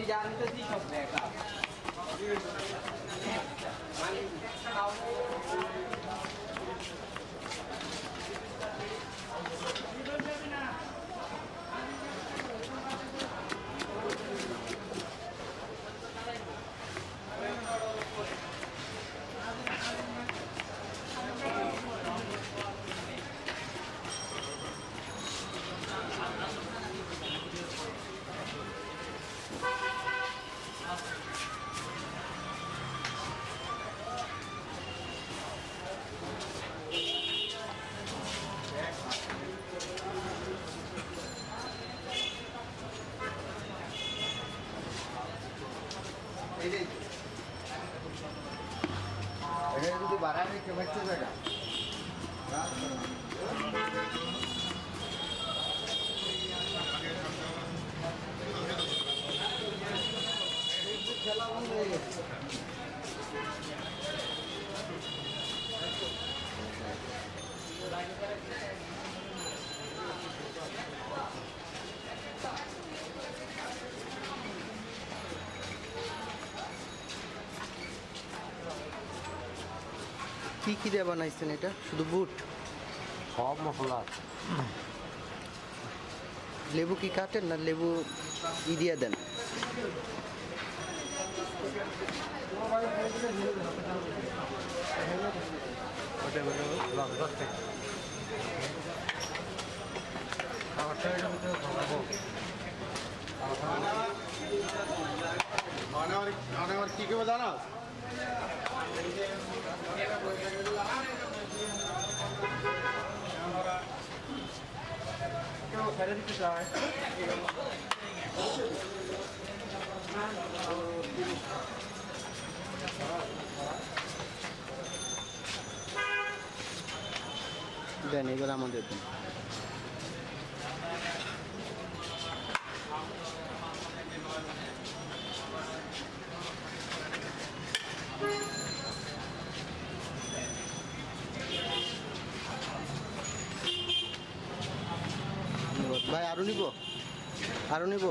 জানতেছি সব দেখা মানে এটা যদি বাড়ায় কে বাচ্চা জায়গা খেলা বন্ধ হয়ে গেছে কি কি দিয়ে বানাইছেন এটা? শুধু বুট? সব মশলা আছে। লেবু কি কাটেন না লেবু দিয়ে দেন? কি কেউ জানা ছেড়ে দিতে চায় দেন এবার আমাদের দেন। ভাই আরো নিব? আরো নিব?